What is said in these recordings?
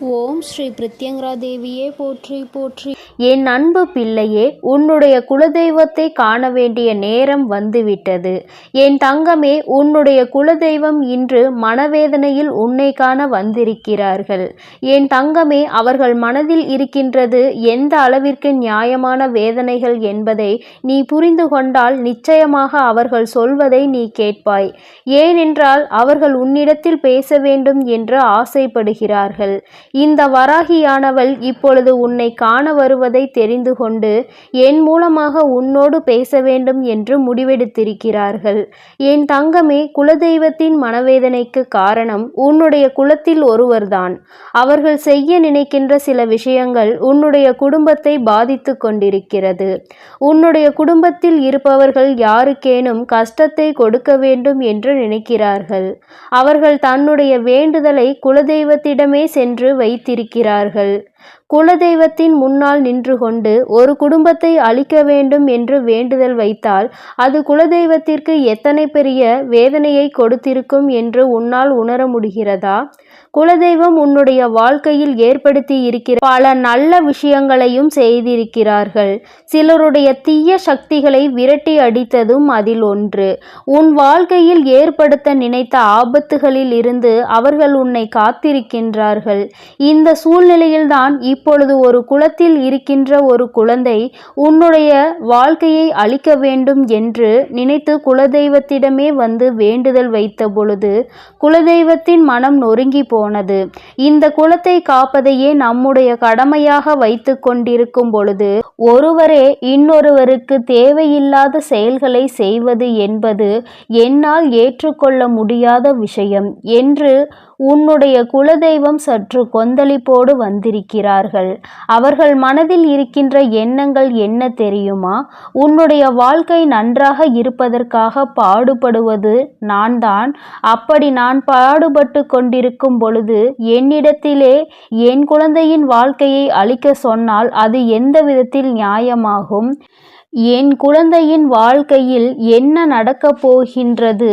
ஓம் ஸ்ரீ பிரித்யங்கரா தேவியே போற்றி போற்றி. என் அன்பு பிள்ளையே, உன்னுடைய குலதெய்வத்தை காண வேண்டிய நேரம் வந்துவிட்டது. என் தங்கமே, உன்னுடைய குலதெய்வம் இன்று மனவேதனையில் உன்னை காண வந்திருக்கிறார்கள். என் தங்கமே, அவர்கள் மனதில் இருக்கின்றது எந்த அளவிற்கு நியாயமான வேதனைகள் என்பதை நீ புரிந்து கொண்டால் நிச்சயமாக அவர்கள் சொல்வதை நீ கேட்பாய். ஏனென்றால் அவர்கள் உன்னிடத்தில் பேச வேண்டும் என்று ஆசைப்படுகிறார்கள். இந்த வராகியானவள் இப்பொழுது உன்னை காண வருவதை தெரிந்து கொண்டு என் மூலமாக உன்னோடு பேச வேண்டும் என்று முடிவெடுத்திருக்கிறார்கள். என் தங்கமே, குலதெய்வத்தின் மனவேதனைக்கு காரணம் உன்னுடைய குலத்தில் ஒருவர்தான். அவர்கள் செய்ய நினைக்கின்ற சில விஷயங்கள் உன்னுடைய குடும்பத்தை பாதித்து கொண்டிருக்கிறது. உன்னுடைய குடும்பத்தில் இருப்பவர்கள் யாருக்கேனும் கஷ்டத்தை கொடுக்க வேண்டும் என்று நினைக்கிறார்கள். அவர்கள் தன்னுடைய வேண்டுதலை குலதெய்வத்திடமே சென்று வைத்திருக்கிறார்கள். குலதெய்வத்தின் முன்னால் நின்று கொண்டு ஒரு குடும்பத்தை அழிக்க வேண்டும் என்று வேண்டுதல் வைத்தால் அது குலதெய்வத்திற்கு எத்தனை பெரிய வேதனையை கொடுத்திருக்கும் என்று உன்னால் உணர முடிகிறதா? குலதெய்வம் உன்னுடைய வாழ்க்கையில் ஏற்படுத்தி இருக்கிற பல நல்ல விஷயங்களையும் செய்திருக்கிறார்கள். சிலருடைய தீய சக்திகளை விரட்டி அடித்ததும் அதில் ஒன்று. உன் வாழ்க்கையில் ஏற்படுத்த நினைத்த ஆபத்துகளில் இருந்து அவர்கள் உன்னை காத்திருக்கின்றார்கள். இந்த சூழ்நிலையில்தான் இப்பொழுது ஒரு குலத்தில் இருக்கின்ற ஒரு குழந்தை உன்னுடைய வாழ்க்கையை அழிக்க வேண்டும் என்று நினைத்து குலதெய்வத்திடமே வந்து வேண்டுதல் வைத்த பொழுது குலதெய்வத்தின் மனம் நொறுங்கி போனது. இந்த குலத்தை காப்பதையே நம்முடைய கடமையாக வைத்து கொண்டிருக்கும் பொழுது ஒருவரே இன்னொருவருக்கு தேவையில்லாத செயல்களை செய்வது என்பது என்னால் ஏற்றுக்கொள்ள முடியாத விஷயம் என்று உன்னுடைய குலதெய்வம் சற்று கொந்தளிப்போடு வந்திருக்கிறார்கள். அவர்கள் மனதில் இருக்கின்ற எண்ணங்கள் என்ன தெரியுமா? உன்னுடைய வாழ்க்கை நன்றாக இருப்பதற்காக பாடுபடுவது நான் தான். அப்படி நான் பாடுபட்டு கொண்டிருக்கும் பொழுது என்னிடத்திலே என் குழந்தையின் வாழ்க்கையை அழிக்க சொன்னால் அது எந்த விதத்தில் நியாயமாகும்? என் குழந்தையின் வாழ்க்கையில் என்ன நடக்கப் போகின்றது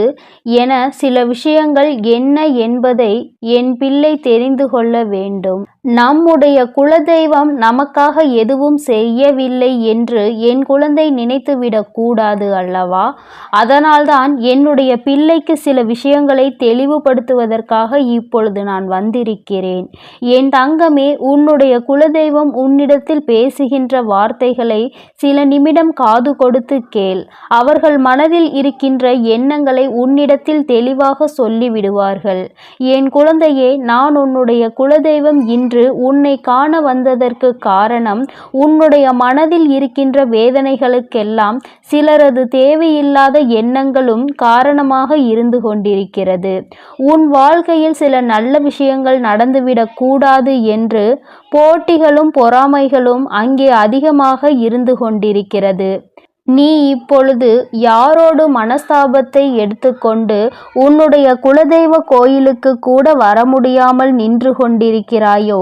என சில விஷயங்கள் என்ன என்பதை என் பிள்ளை தெரிந்து கொள்ள வேண்டும். நம்முடைய குலதெய்வம் நமக்காக எதுவும் செய்யவில்லை என்று என் குழந்தை நினைத்துவிடக் கூடாது அல்லவா? அதனால்தான் என்னுடைய பிள்ளைக்கு சில விஷயங்களை தெளிவுபடுத்துவதற்காக இப்பொழுது நான் வந்திருக்கிறேன். என் தங்கமே, உன்னுடைய குலதெய்வம் உன்னிடத்தில் பேசுகின்ற வார்த்தைகளை சில நிமிடம் காது கொடுத்து கேள். அவர்கள் மனதில் இருக்கின்ற எண்ணங்களை உன்னிடத்தில் தெளிவாக சொல்லிவிடுவார்கள். என் குழந்தையே, நான் உன்னுடைய குலதெய்வம் இன்று உன்னை காண வந்ததற்கு காரணம் உன்னுடைய மனதில் இருக்கின்ற வேதனைகளுக்கெல்லாம் சிலரது தேவையில்லாத எண்ணங்களும் காரணமாக இருந்து கொண்டிருக்கிறது. உன் வாழ்க்கையில் சில நல்ல விஷயங்கள் நடந்துவிடக் கூடாது என்று போட்டிகளும் பொறாமைகளும் அங்கே அதிகமாக இருந்து கொண்டிருக்கிறது. நீ இப்பொழுது யாரோடு மனஸ்தாபத்தை எடுத்துக்கொண்டு உன்னுடைய குலதெய்வ கோயிலுக்கு கூட வர முடியாமல் நின்று கொண்டிருக்கிறாயோ,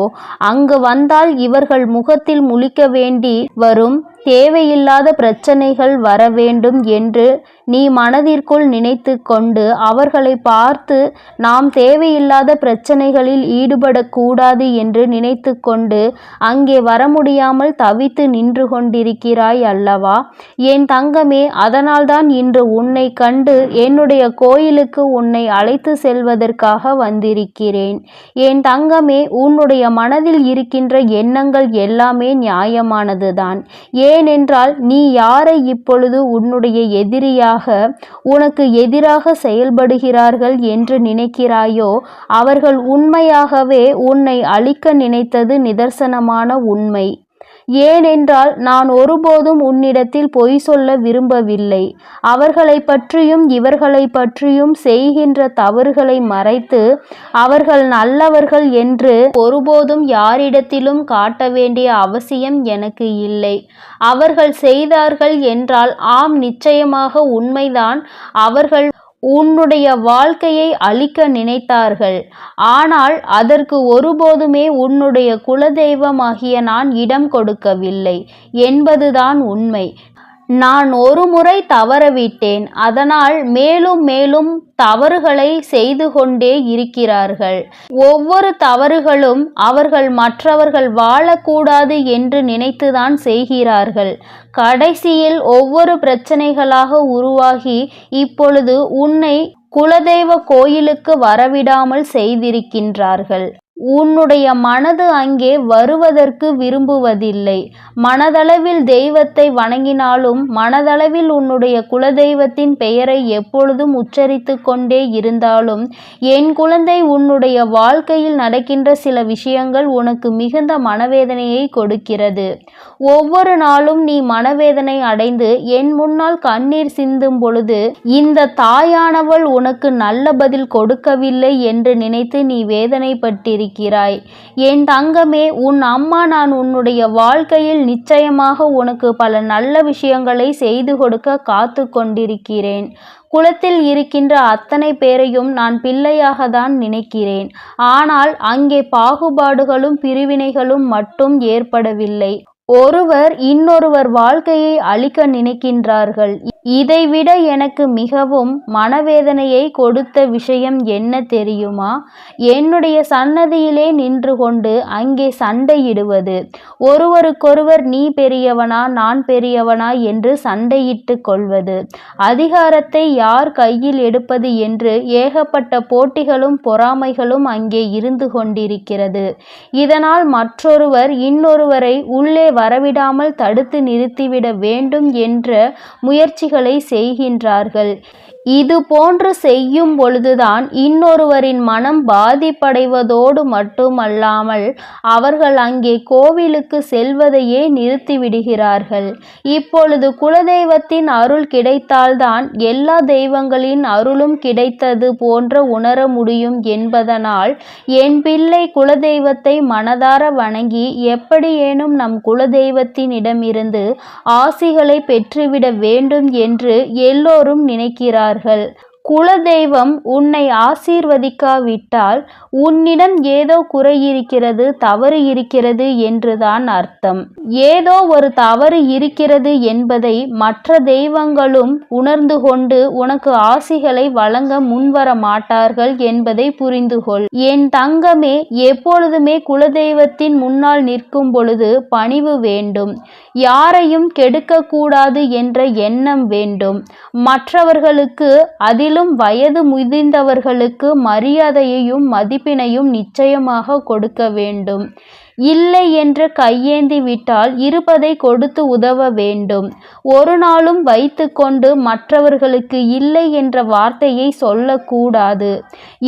அங்கு வந்தால் இவர்கள் முகத்தில் முழிக்க வேண்டி வரும், தேவையில்லாத பிரச்சனைகள் வர வேண்டும் என்று நீ மனதிற்குள் நினைத்து கொண்டு அவர்களை பார்த்து நாம் தேவையில்லாத பிரச்சனைகளில் ஈடுபடக்கூடாது என்று நினைத்து கொண்டு அங்கே வர முடியாமல் தவித்து நின்று கொண்டிருக்கிறாய் அல்லவா? என் தங்கமே, அதனால்தான் இன்று உன்னை கண்டு என்னுடைய கோயிலுக்கு உன்னை அழைத்து செல்வதற்காக வந்திருக்கிறேன். என் தங்கமே, உன்னுடைய மனதில் இருக்கின்ற எண்ணங்கள் எல்லாமே நியாயமானதுதான். ஏனென்றால் நீ யாரை இப்பொழுது உன்னுடைய எதிரியாக உனக்கு எதிராக செயல்படுகிறார்கள் என்று நினைக்கிறாயோ அவர்கள் உண்மையாகவே உன்னை அழிக்க நினைத்தது நிதர்சனமான உண்மை. ஏனென்றால் நான் ஒருபோதும் உன்னிடத்தில் பொய் சொல்ல விரும்பவில்லை. அவர்களை பற்றியும் இவர்களை பற்றியும் செய்கின்ற தவறுகளை மறைத்து அவர்கள் நல்லவர்கள் என்று ஒருபோதும் யாரிடத்திலும் காட்ட வேண்டிய அவசியம் எனக்கு இல்லை. அவர்கள் செய்தார்கள் என்றால் ஆம், நிச்சயமாக உண்மைதான். அவர்கள் உன்னுடைய வாழ்க்கையை அழிக்க நினைத்தார்கள். ஆனால் அதற்கு ஒருபோதுமே உன்னுடைய குலதெய்வமாகிய நான் இடம் கொடுக்கவில்லை என்பதுதான் உண்மை. நான் ஒரு முறை தவறவிட்டேன், அதனால் மேலும் மேலும் தவறுகளை செய்து கொண்டே இருக்கிறார்கள். ஒவ்வொரு தவறுகளும் அவர்கள் மற்றவர்கள் வாழக்கூடாது என்று நினைத்துதான் செய்கிறார்கள். கடைசியில் ஒவ்வொரு பிரச்சனைகளாக உருவாகி இப்பொழுது உன்னை குலதெய்வ கோயிலுக்கு வரவிடாமல் செய்திருக்கின்றார்கள். உன்னுடைய மனது அங்கே வருவதற்கு விரும்புவதில்லை. மனதளவில் தெய்வத்தை வணங்கினாலும் மனதளவில் உன்னுடைய குலதெய்வத்தின் பெயரை எப்பொழுதும் உச்சரித்து கொண்டே இருந்தாலும் என் குழந்தை, உன்னுடைய வாழ்க்கையில் நடக்கின்ற சில விஷயங்கள் உனக்கு மிகுந்த மனவேதனையை கொடுக்கிறது. ஒவ்வொரு நாளும் நீ மனவேதனை அடைந்து என் முன்னால் கண்ணீர் சிந்தும் பொழுது இந்த தாயானவள் உனக்கு நல்ல பதில் கொடுக்கவில்லை என்று நினைத்து நீ வேதனைப்பட்டிருக்கிறாய். என் தங்கமே, உன் அம்மா நான் உன்னுடைய வாழ்க்கையில் நிச்சயமாக உனக்கு பல நல்ல விஷயங்களை செய்து கொடுக்க காத்து கொண்டிருக்கிறேன். குலத்தில் இருக்கின்ற அத்தனை பேரையும் நான் பிள்ளையாக தான் நினைக்கிறேன். ஆனால் அங்கே பாகுபாடுகளும் பிரிவினைகளும் மட்டும் ஏற்படவில்லை. ஒருவர் இன்னொருவர் வாழ்க்கையை அழிக்க நினைக்கின்றார்கள். இதைவிட எனக்கு மிகவும் மனவேதனையை கொடுத்த விஷயம் என்ன தெரியுமா? என்னுடைய சன்னதியிலே நின்று கொண்டு அங்கே சண்டையிடுவது. ஒருவருக்கொருவர் நீ பெரியவனா நான் பெரியவனா என்று சண்டையிட்டு கொள்வது. அதிகாரத்தை யார் கையில் எடுப்பது என்று ஏகப்பட்ட போட்டிகளும் பொறாமைகளும் அங்கே இருந்து கொண்டிருக்கிறது. இதனால் மற்றொருவர் இன்னொருவரை உள்ளே வரவிடாமல் தடுத்து நிறுத்திவிட வேண்டும் என்ற முயற்சிகளை செய்கின்றார்கள். இது போன்று செய்யும் பொழுதுதான் இன்னொருவரின் மனம் பாதிப்படைவதோடு மட்டுமல்லாமல் அவர்கள் அங்கே கோவிலுக்கு செல்வதையே நிறுத்திவிடுகிறார்கள். இப்பொழுது குலதெய்வத்தின் அருள் கிடைத்தால்தான் எல்லா தெய்வங்களின் அருளும் கிடைத்தது போன்ற உணர முடியும் என்பதனால் என் பிள்ளை குலதெய்வத்தை மனதார வணங்கி எப்படியேனும் நம் குலதெய்வத்தினிடமிருந்து ஆசிகளை பெற்றுவிட வேண்டும் என்று எல்லோரும் நினைக்கிறார்கள். குலதெய்வம் உன்னை ஆசீர்வதிக்காவிட்டால் உன்னிடம் ஏதோ குறை இருக்கிறது, தவறு இருக்கிறது என்றுதான் அர்த்தம். ஏதோ ஒரு தவறு இருக்கிறது என்பதை மற்ற தெய்வங்களும் உணர்ந்து கொண்டு உனக்கு ஆசிகளை வழங்க முன்வர மாட்டார்கள் என்பதை புரிந்துகொள். என் தங்கமே, எப்பொழுதுமே குலதெய்வத்தின் முன்னால் நிற்கும் பொழுது பணிவு வேண்டும். யாரையும் கெடுக்கக்கூடாது என்ற எண்ணம் வேண்டும். மற்றவர்களுக்கு அதிலும் வயது முதிர்ந்தவர்களுக்கு மரியாதையையும் மதிப்பினையும் நிச்சயமாக கொடுக்க வேண்டும். இல்லை என்று கையேந்தி விட்டால் இருப்பதை கொடுத்து உதவ வேண்டும். ஒரு நாளும் வைத்து கொண்டு மற்றவர்களுக்கு இல்லை என்ற வார்த்தையை சொல்லக்கூடாது.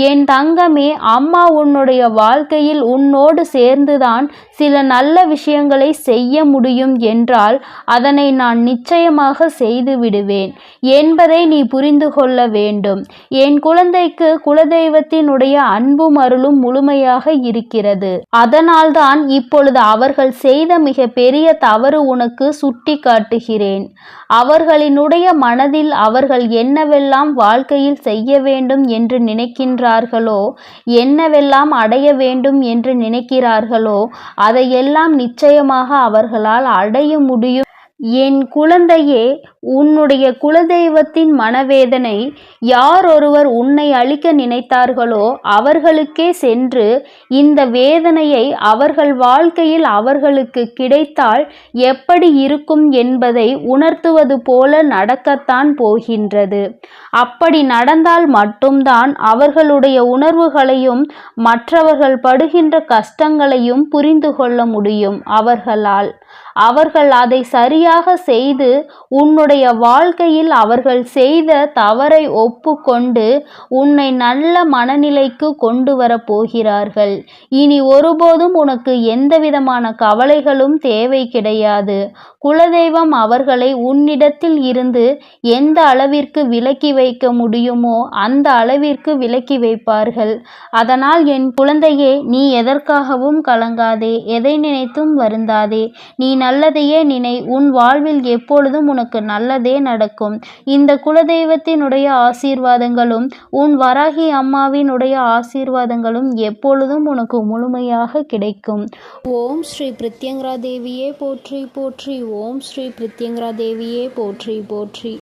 என் தங்கமே, அம்மா உன்னுடைய வாழ்க்கையில் உன்னோடு சேர்ந்துதான் சில நல்ல விஷயங்களை செய்ய முடியும் என்றால் அதனை நான் நிச்சயமாக செய்து விடுவேன் என்பதை நீ புரிந்து கொள்ள வேண்டும். என் குழந்தைக்கு குலதெய்வத்தினுடைய அன்பும் அருளும் முழுமையாக இருக்கிறது. அதனால்தான் இப்பொழுது அவர்கள் செய்த மிக பெரிய தவறு உனக்கு சுட்டி காட்டுகிறேன். அவர்களினுடைய மனதில் அவர்கள் என்னவெல்லாம் வாழ்க்கையில் செய்ய வேண்டும் என்று நினைக்கின்றார்களோ, என்னவெல்லாம் அடைய வேண்டும் என்று நினைக்கிறார்களோ அதையெல்லாம் நிச்சயமாக அவர்களால் அடைய முடியும். என் குழந்தையே, உன்னுடைய குலதெய்வத்தின் மனவேதனை யார் ஒருவர் உன்னை அழிக்க நினைத்தார்களோ அவர்களுக்கே சென்று இந்த வேதனையை அவர்கள் வாழ்க்கையில் அவர்களுக்கு கிடைத்தால் எப்படி இருக்கும் என்பதை உணர்த்துவது போல நடக்கத்தான் போகின்றது. அப்படி நடந்தால் மட்டும்தான் அவர்களுடைய உணர்வுகளையும் மற்றவர்கள் படுகின்ற கஷ்டங்களையும் புரிந்து கொள்ள முடியும் அவர்களால். அவர்கள் அதை சரியாக செய்து உன்னுடைய வாழ்க்கையில் அவர்கள் செய்த தவறை ஒப்புக்கொண்டு உன்னை நல்ல மனநிலைக்கு கொண்டு வர போகிறார்கள். இனி ஒருபோதும் உனக்கு எந்தவிதமான கவலைகளும் தேவை கிடையாது. குலதெய்வம் அவர்களை உன்னிடத்தில் இருந்து எந்த அளவிற்கு விலக்கி வைக்க முடியுமோ அந்த அளவிற்கு விலக்கி வைப்பார்கள். அதனால் என் குழந்தையே, நீ எதற்காகவும் கலங்காதே, எதை நினைத்தும் வருந்தாதே. நீ நல்லதையே நினை. உன் வாழ்வில் எப்பொழுதும் உனக்கு நல்ல நல்லதே நடக்கும். இந்த குலதெய்வத்தினுடைய ஆசீர்வாதங்களும் உன் வராகி அம்மாவினுடைய ஆசீர்வாதங்களும் எப்பொழுதும் உனக்கு முழுமையாக கிடைக்கும். ஓம் ஸ்ரீ பிரத்யங்கரா தேவியே போற்றி போற்றி. ஓம் ஸ்ரீ பிரத்யங்கரா தேவியே போற்றி போற்றி.